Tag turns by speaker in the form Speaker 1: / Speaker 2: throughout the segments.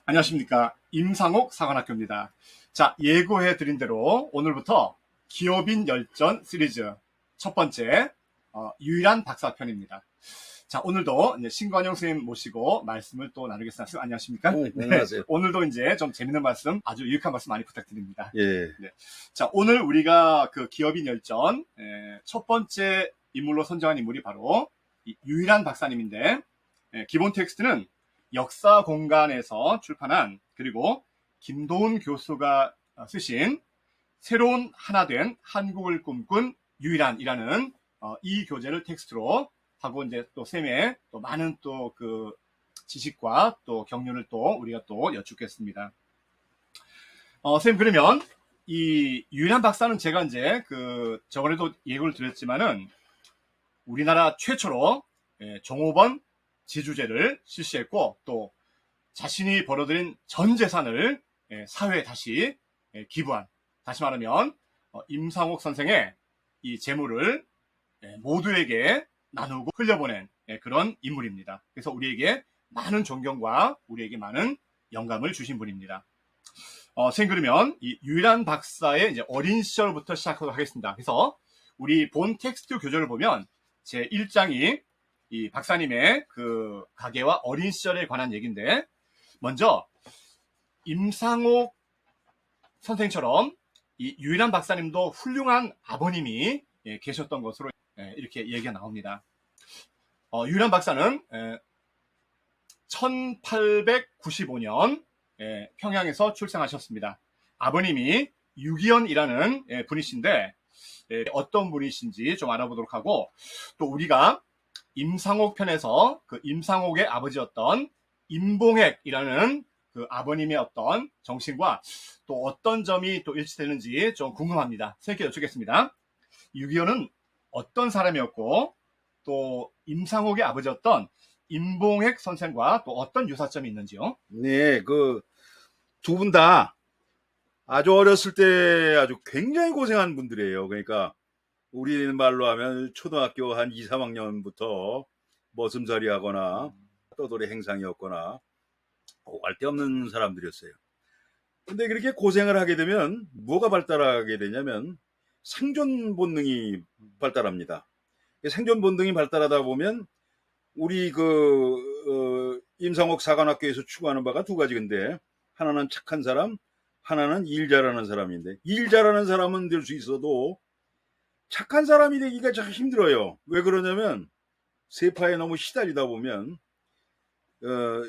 Speaker 1: 안녕하십니까. 임상옥 사관학교입니다. 자, 예고해드린 대로 오늘부터 기업인 열전 시리즈 첫 번째 유일한 박사편입니다. 자, 오늘도 이제 신관영 선생님 모시고 말씀을 또 나누겠습니다. 선생님, 안녕하십니까?
Speaker 2: 안녕하세요.
Speaker 1: 오늘도 이제 좀 재밌는 말씀, 아주 유익한 말씀 많이 부탁드립니다.
Speaker 2: 예.
Speaker 1: 네. 자, 오늘 우리가 그 기업인 열전 첫 번째 인물로 선정한 인물이 바로 이 유일한 박사님인데, 기본 텍스트는 역사 공간에서 출판한, 그리고 김도훈 교수가 쓰신 새로운 하나된 한국을 꿈꾼 유일한이라는 이 교재를 텍스트로 하고, 이제 또 쌤의 또 많은 또 그 지식과 또 경륜을 또 우리가 또 여쭙겠습니다. 쌤, 그러면 이 유일한 박사는 제가 이제 그 저번에도 예고를 드렸지만은 우리나라 최초로 종업원 지주제를 실시했고, 또 자신이 벌어들인 전 재산을 사회에 다시 기부한, 다시 말하면 임상옥 선생의 이 재물을 모두에게 나누고 흘려보낸 그런 인물입니다. 그래서 우리에게 많은 존경과 우리에게 많은 영감을 주신 분입니다. 선생님, 그러면 이 유일한 박사의 이제 어린 시절부터 시작하도록 하겠습니다. 그래서 우리 본 텍스트 교재를 보면 제 1장이 이 박사님의 그 가계와 어린 시절에 관한 얘기인데, 먼저 임상옥 선생처럼 이 유일한 박사님도 훌륭한 아버님이 계셨던 것으로 이렇게 얘기가 나옵니다. 유일한 박사는 1895년 평양에서 출생하셨습니다. 아버님이 유기현이라는 분이신데, 어떤 분이신지 좀 알아보도록 하고, 또 우리가 임상옥 편에서 그 임상옥의 아버지였던 임봉핵이라는 그 아버님의 어떤 정신과 또 어떤 점이 또 일치되는지 좀 궁금합니다. 선생님께 여쭙겠습니다. 유기현은 어떤 사람이었고, 또 임상옥의 아버지였던 임봉핵 선생과 또 어떤 유사점이 있는지요?
Speaker 2: 네, 그 두 분 다 아주 어렸을 때 아주 굉장히 고생한 분들이에요. 그러니까 우리 말로 하면 초등학교 한 2, 3학년부터 머슴살이 하거나 떠돌이 행상이었거나 할 데 없는 사람들이었어요. 근데 그렇게 고생을 하게 되면 뭐가 발달하게 되냐면 생존 본능이 발달합니다. 생존 본능이 발달하다 보면 우리 임상옥 사관학교에서 추구하는 바가 두 가지인데, 하나는 착한 사람, 하나는 일 잘하는 사람인데, 일 잘하는 사람은 될 수 있어도 착한 사람이 되기가 참 힘들어요. 왜 그러냐면 세파에 너무 시달리다 보면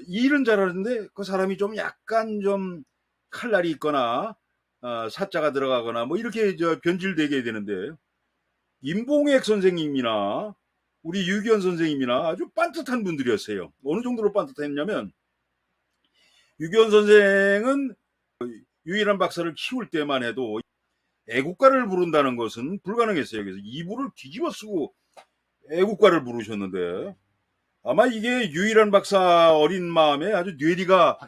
Speaker 2: 일은 잘하는데 그 사람이 좀 약간 좀 칼날이 있거나 사자가 들어가거나 뭐 이렇게 변질되게 되는데, 임봉획 선생님이나 우리 유기현 선생님이나 아주 빤듯한 분들이었어요. 어느 정도로 빤듯했냐면, 유기현 선생은 유일한 박사를 키울 때만 해도 애국가를 부른다는 것은 불가능했어요. 그래서 이불을 뒤집어 쓰고 애국가를 부르셨는데, 아마 이게 유일한 박사 어린 마음에 아주 뇌리가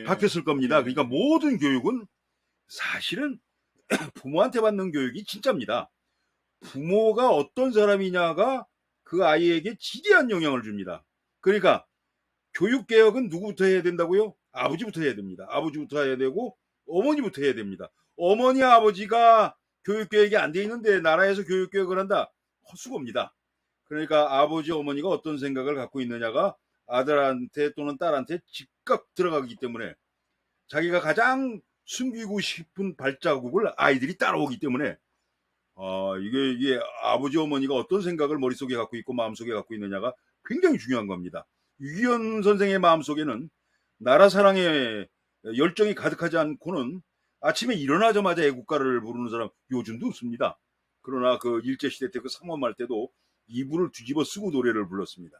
Speaker 2: 박혔을 겁니다. 그러니까 모든 교육은 사실은 부모한테 받는 교육이 진짜입니다. 부모가 어떤 사람이냐가 그 아이에게 지대한 영향을 줍니다. 그러니까 교육개혁은 누구부터 해야 된다고요? 아버지부터 해야 됩니다. 아버지부터 해야 되고 어머니부터 해야 됩니다. 어머니 아버지가 교육개혁이 안 돼 있는데 나라에서 교육개혁을 한다? 헛수고입니다. 그러니까 아버지 어머니가 어떤 생각을 갖고 있느냐가 아들한테 또는 딸한테 즉각 들어가기 때문에, 자기가 가장 숨기고 싶은 발자국을 아이들이 따라오기 때문에 이게 아버지 어머니가 어떤 생각을 머릿속에 갖고 있고 마음속에 갖고 있느냐가 굉장히 중요한 겁니다. 유기현 선생의 마음속에는 나라 사랑에 열정이 가득하지 않고는 아침에 일어나자마자 애국가를 부르는 사람 요즘도 없습니다. 그러나 그 일제시대 때 그 상엄할 때도 이불을 뒤집어 쓰고 노래를 불렀습니다.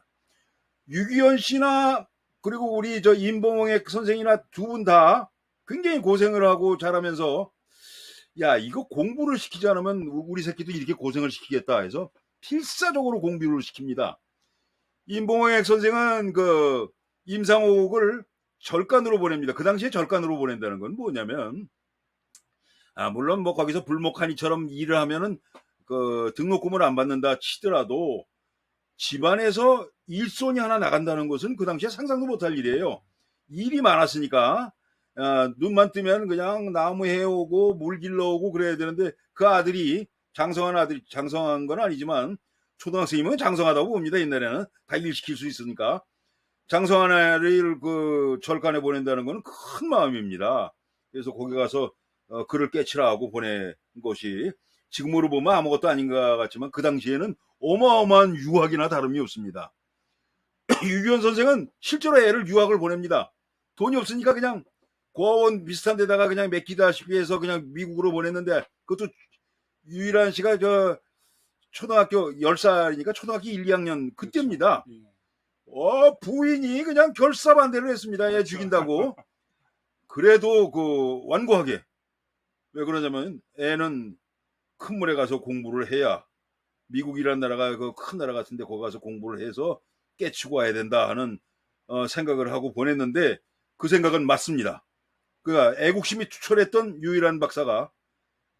Speaker 2: 유기현 씨나 그리고 우리 임봉획 선생이나 두 분 다 굉장히 고생을 하고 자라면서, 야, 이거 공부를 시키지 않으면 우리 새끼도 이렇게 고생을 시키겠다 해서 필사적으로 공부를 시킵니다. 임봉획 선생은 그 임상옥을 절간으로 보냅니다. 그 당시에 절간으로 보낸다는 건 뭐냐면, 물론 뭐 거기서 불목하니처럼 일을 하면은 그 등록금을 안 받는다 치더라도 집안에서 일손이 하나 나간다는 것은 그 당시에 상상도 못할 일이에요. 일이 많았으니까 눈만 뜨면 그냥 나무 해오고 물 길러오고 그래야 되는데 그 아들이 장성한 건 아니지만 초등학생이면 장성하다고 봅니다. 옛날에는 다 일 시킬 수 있으니까 장성한 아이를 그 절간에 보낸다는 건 큰 마음입니다. 그래서 거기 가서 그를 깨치라 하고 보낸 것이 지금으로 보면 아무것도 아닌 것 같지만 그 당시에는 어마어마한 유학이나 다름이 없습니다. 유기현 선생은 실제로 애를 유학을 보냅니다. 돈이 없으니까 그냥 고아원 비슷한 데다가 그냥 맡기다시피 해서 그냥 미국으로 보냈는데 그것도 유일한 씨가 저 초등학교 10살이니까 초등학교 1, 2학년 그때입니다. 부인이 그냥 결사반대를 했습니다. 애 죽인다고. 그래도 그 완고하게. 왜 그러냐면 애는 큰 물에 가서 공부를 해야 미국이라는 나라가 그 큰 나라 같은데 거기 가서 공부를 해서 깨치고 와야 된다 하는 생각을 하고 보냈는데 그 생각은 맞습니다. 그러니까 애국심이 투철했던 유일한 박사가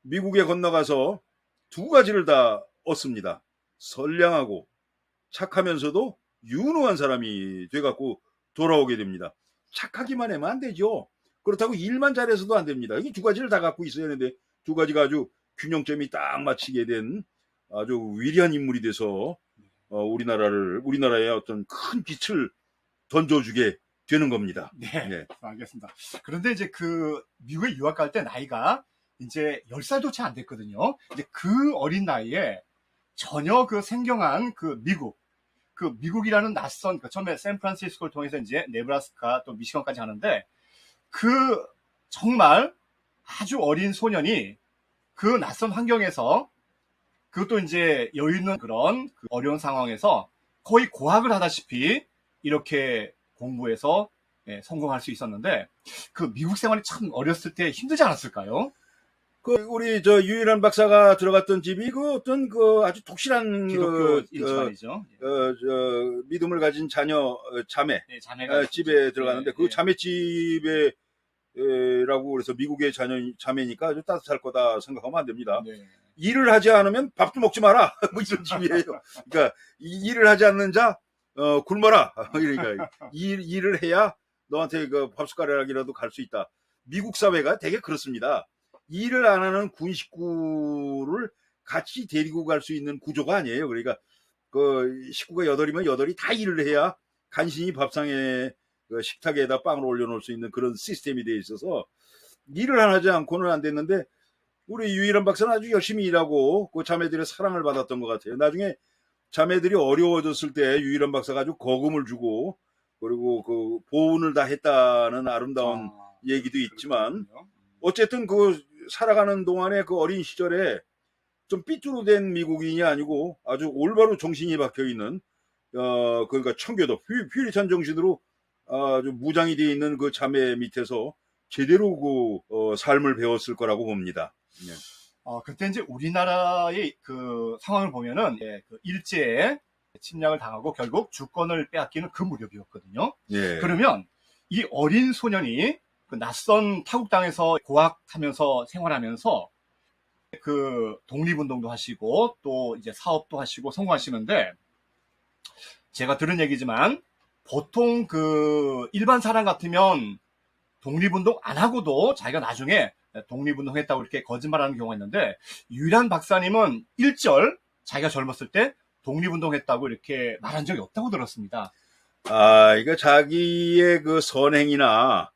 Speaker 2: 미국에 건너가서 두 가지를 다 얻습니다. 선량하고 착하면서도 유능한 사람이 돼갖고 돌아오게 됩니다. 착하기만 하면 안 되죠. 그렇다고 일만 잘해서도 안 됩니다. 이 두 가지를 다 갖고 있어야 하는데 두 가지가 아주 균형점이 딱 맞추게 된 아주 위대한 인물이 돼서 우리나라의 어떤 큰 빛을 던져주게 되는 겁니다.
Speaker 1: 네,
Speaker 2: 네.
Speaker 1: 알겠습니다. 그런데 이제 그 미국에 유학 갈 때 나이가 이제 10살도 채 안 됐거든요. 이제 그 어린 나이에 전혀 그 생경한 그 미국이라는 낯선, 처음에 샌프란시스코를 통해서 이제 네브라스카 또 미시건까지 가는데 그 정말 아주 어린 소년이 그 낯선 환경에서 그것도 이제 여유 있는 그런 그 어려운 상황에서 거의 고학을 하다시피 이렇게 공부해서 성공할 수 있었는데 그 미국 생활이 참 어렸을 때 힘들지 않았을까요?
Speaker 2: 그 우리 저 유일한 박사가 들어갔던 집이 그 어떤 그 아주 독실한
Speaker 1: 기독교 집안이죠.
Speaker 2: 믿음을 가진 자매
Speaker 1: 네, 자매가
Speaker 2: 집에 들어가는데 그
Speaker 1: 네.
Speaker 2: 자매 집에 라고 그래서 미국의 자매니까 아주 따뜻할 거다 생각하면 안 됩니다.
Speaker 1: 네.
Speaker 2: 일을 하지 않으면 밥도 먹지 마라. 뭐 이런 집이에요. 그러니까 일을 하지 않는 자 굶어라. 그러니까 일을 해야 너한테 그 밥숟가락이라도 갈 수 있다. 미국 사회가 되게 그렇습니다. 일을 안 하는 군 식구를 같이 데리고 갈 수 있는 구조가 아니에요. 그러니까 그 식구가 8이면 8이 다 일을 해야 간신히 밥상에 그 식탁에다 빵을 올려놓을 수 있는 그런 시스템이 되어 있어서 일을 하지 않고는 안 됐는데 우리 유일한 박사는 아주 열심히 일하고 그 자매들의 사랑을 받았던 것 같아요. 나중에 자매들이 어려워졌을 때 유일한 박사가 아주 거금을 주고 그리고 그 보훈을 다 했다는 아름다운 얘기도 있지만 어쨌든 그 살아가는 동안에 그 어린 시절에 좀 삐뚤어된 미국인이 아니고 아주 올바로 정신이 박혀 있는 그러니까 청교도 퓨리탄 정신으로 아주 무장이 되어 있는 그 자매 밑에서 제대로 그 삶을 배웠을 거라고 봅니다. 네.
Speaker 1: 그때 이제 우리나라의 그 상황을 보면은 그 일제에 침략을 당하고 결국 주권을 빼앗기는 그 무렵이었거든요.
Speaker 2: 예.
Speaker 1: 그러면 이 어린 소년이 그 낯선 타국 땅에서 고학하면서 생활하면서 그 독립운동도 하시고 또 이제 사업도 하시고 성공하시는데 제가 들은 얘기지만 보통 그 일반 사람 같으면 독립운동 안 하고도 자기가 나중에 독립운동 했다고 이렇게 거짓말하는 경우가 있는데 유일한 박사님은 일절 자기가 젊었을 때 독립운동 했다고 이렇게 말한 적이 없다고 들었습니다.
Speaker 2: 이거 자기의 그 선행이나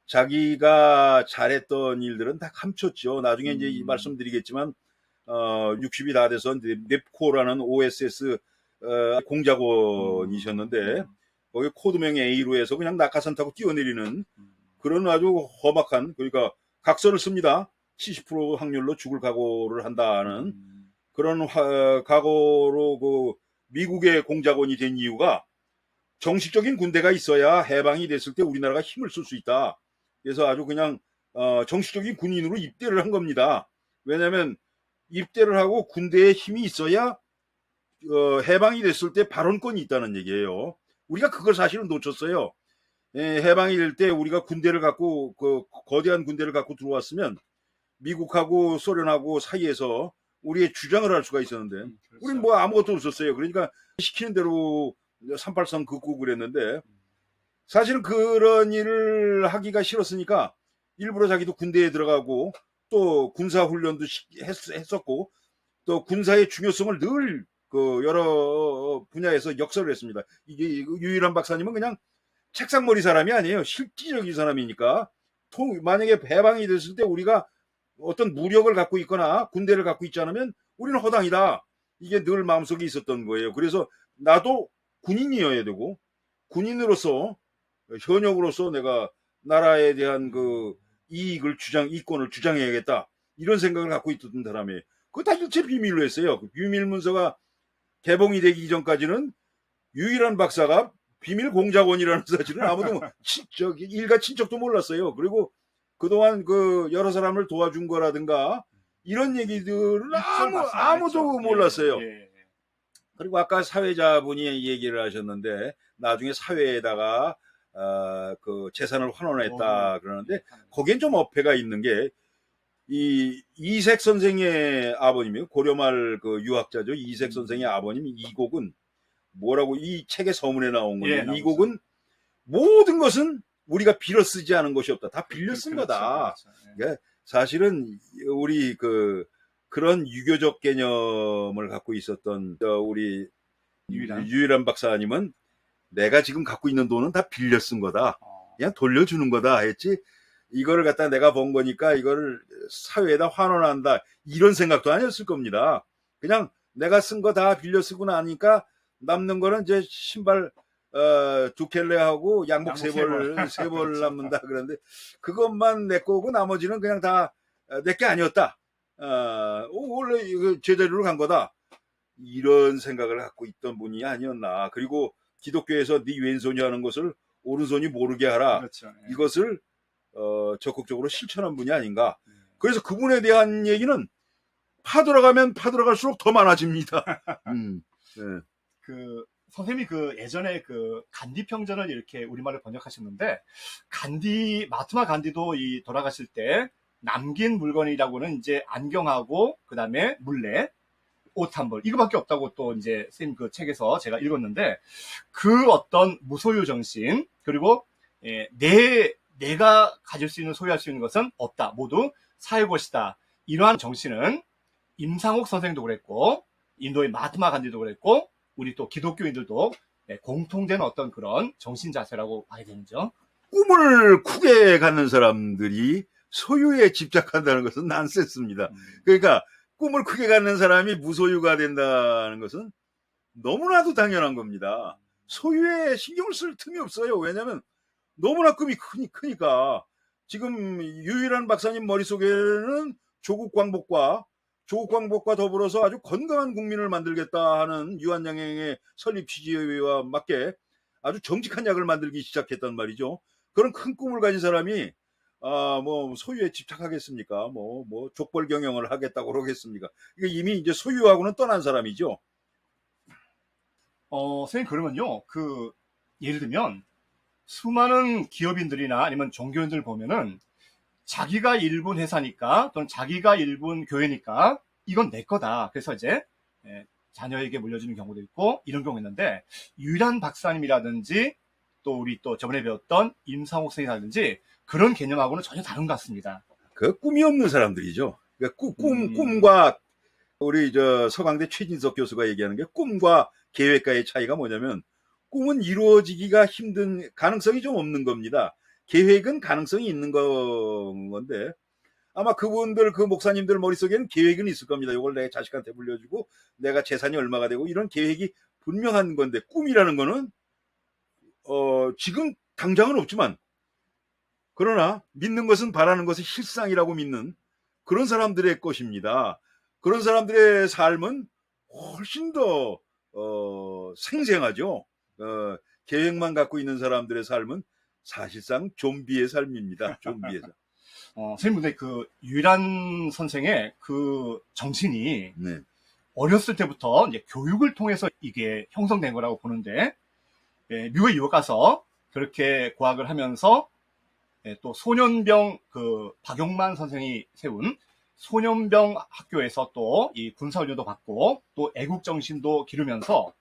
Speaker 2: 자기가 잘했던 일들은 다 감췄죠. 나중에 이제 말씀드리겠지만 60이 다 돼서 넵코라는 OSS 공작원이셨는데 거기 코드명이 A로 해서 그냥 낙하산 타고 뛰어내리는 그런 아주 험악한 그러니까 각서를 씁니다. 70% 확률로 죽을 각오를 한다는 그런 각오로 그 미국의 공작원이 된 이유가 정식적인 군대가 있어야 해방이 됐을 때 우리나라가 힘을 쓸 수 있다. 그래서 아주 그냥 정식적인 군인으로 입대를 한 겁니다. 왜냐하면 입대를 하고 군대에 힘이 있어야 해방이 됐을 때 발언권이 있다는 얘기예요. 우리가 그걸 사실은 놓쳤어요. 해방이 될 때 우리가 군대를 갖고 그 거대한 군대를 갖고 들어왔으면 미국하고 소련하고 사이에서 우리의 주장을 할 수가 있었는데
Speaker 1: 그렇죠.
Speaker 2: 우리는 뭐 아무것도 없었어요. 그러니까 시키는 대로 383 긋고 그랬는데 사실은 그런 일을 하기가 싫었으니까 일부러 자기도 군대에 들어가고 또 군사 훈련도 했었고 또 군사의 중요성을 늘 그 여러 분야에서 역설을 했습니다. 이게 유일한 박사님은 그냥 책상머리 사람이 아니에요. 실질적인 사람이니까 만약에 해방이 됐을 때 우리가 어떤 무력을 갖고 있거나 군대를 갖고 있지 않으면 우리는 허당이다. 이게 늘 마음속에 있었던 거예요. 그래서 나도 군인이어야 되고 군인으로서 현역으로서 내가 나라에 대한 그 이권을 주장해야겠다. 이런 생각을 갖고 있던 사람이에요. 그거 다 일체 비밀로 했어요. 그 비밀 문서가 개봉이 되기 이전까지는 유일한 박사가 비밀 공작원이라는 사실은 아무도 일가 친척도 몰랐어요. 그리고 그동안 그 여러 사람을 도와준 거라든가 이런 얘기들은 아무도 몰랐어요.
Speaker 1: 예.
Speaker 2: 그리고 아까 사회자분이 얘기를 하셨는데 나중에 사회에다가 그 재산을 환원했다 그러는데 거기엔 좀 어폐가 있는 게 이 이색 선생의 아버님이요. 고려말 그 유학자죠. 이색 선생의 아버님 이곡은 뭐라고 이 책의 서문에 나온 건데
Speaker 1: 예,
Speaker 2: 이곡은 모든 것은 우리가 빌어 쓰지 않은 것이 없다. 다 빌려 쓴 거다.
Speaker 1: 그렇죠.
Speaker 2: 그러니까 사실은 우리 그런 유교적 개념을 갖고 있었던 우리 유일한 박사님은 내가 지금 갖고 있는 돈은 다 빌려 쓴 거다. 그냥 돌려주는 거다 했지. 이거를 갖다 내가 번 거니까 이거를 사회에다 환원한다. 이런 생각도 아니었을 겁니다. 그냥 내가 쓴 거 다 빌려 쓰고 나니까 남는 거는 이제 신발 두 켤레 하고 양복 세 벌 남는다. 그런데 그것만 내 거고 나머지는 그냥 다 내 게 아니었다. 원래 이거 제자리로 간 거다. 이런 생각을 갖고 있던 분이 아니었나. 그리고 기독교에서 네 왼손이 하는 것을 오른손이 모르게 하라.
Speaker 1: 그렇죠.
Speaker 2: 이것을 적극적으로 실천한 분이 아닌가. 그래서 그분에 대한 얘기는 파들어가면 파들어갈수록 더 많아집니다. 네.
Speaker 1: 그 선생님이 그 예전에 그 간디 평전을 이렇게 우리말로 번역하셨는데 마트마 간디도 이 돌아가실 때 남긴 물건이라고는 이제 안경하고 그다음에 물레, 옷 한 벌 이거밖에 없다고 또 이제 선생님 그 책에서 제가 읽었는데 그 어떤 무소유 정신 그리고 내가 가질 수 있는 소유할 수 있는 것은 없다. 모두 사의 것이다. 이러한 정신은 임상옥 선생도 그랬고 인도의 마트마 간디도 그랬고 우리 또 기독교인들도 공통된 어떤 그런 정신 자세라고 봐야 되는죠.
Speaker 2: 꿈을 크게 갖는 사람들이 소유에 집착한다는 것은 난센스입니다. 그러니까 꿈을 크게 갖는 사람이 무소유가 된다는 것은 너무나도 당연한 겁니다. 소유에 신경을 쓸 틈이 없어요. 왜냐하면 너무나 꿈이 크니까. 지금 유일한 박사님 머릿속에는 조국 광복과 더불어서 아주 건강한 국민을 만들겠다 하는 유한양행의 설립 취지와 맞게 아주 정직한 약을 만들기 시작했단 말이죠. 그런 큰 꿈을 가진 사람이 뭐 소유에 집착하겠습니까? 뭐 족벌 경영을 하겠다고 그러겠습니까? 이게 이미 이제 소유하고는 떠난 사람이죠.
Speaker 1: 선생님 그러면요. 예를 들면 수많은 기업인들이나 아니면 종교인들 보면은 자기가 일군 회사니까 또는 자기가 일군 교회니까 이건 내 거다. 그래서 이제 자녀에게 물려주는 경우도 있고 이런 경우 있는데 유일한 박사님이라든지 또 우리 또 저번에 배웠던 임상옥 선생이라든지 그런 개념하고는 전혀 다른 것 같습니다.
Speaker 2: 그 꿈이 없는 사람들이죠. 그러니까 꿈과 우리 서강대 최진석 교수가 얘기하는 게 꿈과 계획과의 차이가 뭐냐면 꿈은 이루어지기가 힘든 가능성이 좀 없는 겁니다. 계획은 가능성이 있는 건데 아마 그분들 그 목사님들 머릿속에는 계획은 있을 겁니다. 이걸 내 자식한테 물려주고 내가 재산이 얼마가 되고 이런 계획이 분명한 건데 꿈이라는 거는 지금 당장은 없지만 그러나 믿는 것은 바라는 것은 실상이라고 믿는 그런 사람들의 것입니다. 그런 사람들의 삶은 훨씬 더 생생하죠. 계획만 갖고 있는 사람들의 삶은 사실상 좀비의 삶입니다. 좀비의 삶.
Speaker 1: 선생님, 근데 그 유일한 선생의 그 정신이
Speaker 2: 네.
Speaker 1: 어렸을 때부터 이제 교육을 통해서 이게 형성된 거라고 보는데, 미국에 유학 가서 그렇게 고학을 하면서 또 소년병 그 박용만 선생이 세운 소년병 학교에서 또 이 군사훈련도 받고 또 애국 정신도 기르면서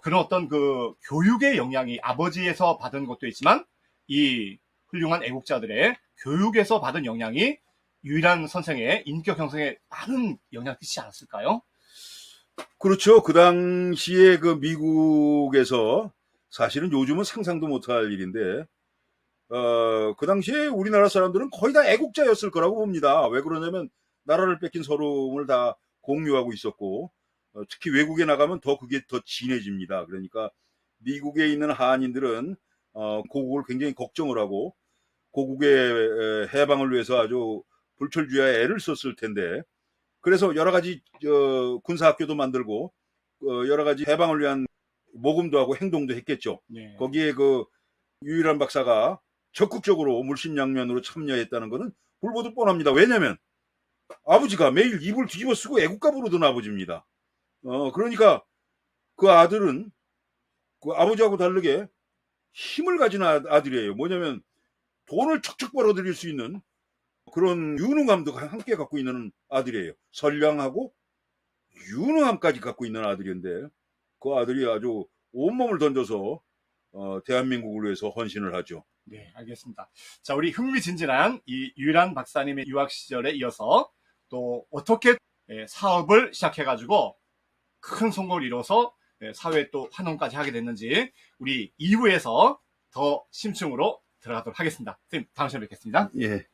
Speaker 1: 그런 어떤 그 교육의 영향이 아버지에서 받은 것도 있지만 이 훌륭한 애국자들의 교육에서 받은 영향이 유일한 선생의 인격 형성에 많은 영향을 끼치지 않았을까요?
Speaker 2: 그렇죠. 그 당시에 그 미국에서 사실은 요즘은 상상도 못할 일인데, 그 당시에 우리나라 사람들은 거의 다 애국자였을 거라고 봅니다. 왜 그러냐면 나라를 뺏긴 서러움을 다 공유하고 있었고, 특히 외국에 나가면 더 그게 더 진해집니다. 그러니까 미국에 있는 한인들은 고국을 굉장히 걱정을 하고 고국의 해방을 위해서 아주 불철주야에 애를 썼을 텐데, 그래서 여러 가지 군사학교도 만들고 여러 가지 해방을 위한 모금도 하고 행동도 했겠죠.
Speaker 1: 네.
Speaker 2: 거기에 그 유일한 박사가 적극적으로 물심양면으로 참여했다는 것은 불보듯 뻔합니다. 왜냐하면 아버지가 매일 입을 뒤집어 쓰고 애국가 부르던 아버지입니다. 그러니까 그 아들은 그 아버지하고 다르게 힘을 가진 아들이에요. 뭐냐면 돈을 척척 벌어들일 수 있는 그런 유능함도 함께 갖고 있는 아들이에요. 선량하고 유능함까지 갖고 있는 아들인데 그 아들이 아주 온몸을 던져서 대한민국을 위해서 헌신을 하죠.
Speaker 1: 네, 알겠습니다. 자, 우리 흥미진진한 이 유일한 박사님의 유학 시절에 이어서 또 어떻게 사업을 시작해가지고 큰 성공을 이뤄서 사회에 또 환원까지 하게 됐는지 우리 2부에서 더 심층으로 들어가도록 하겠습니다. 선생님, 다음 시간에 뵙겠습니다.
Speaker 2: 예.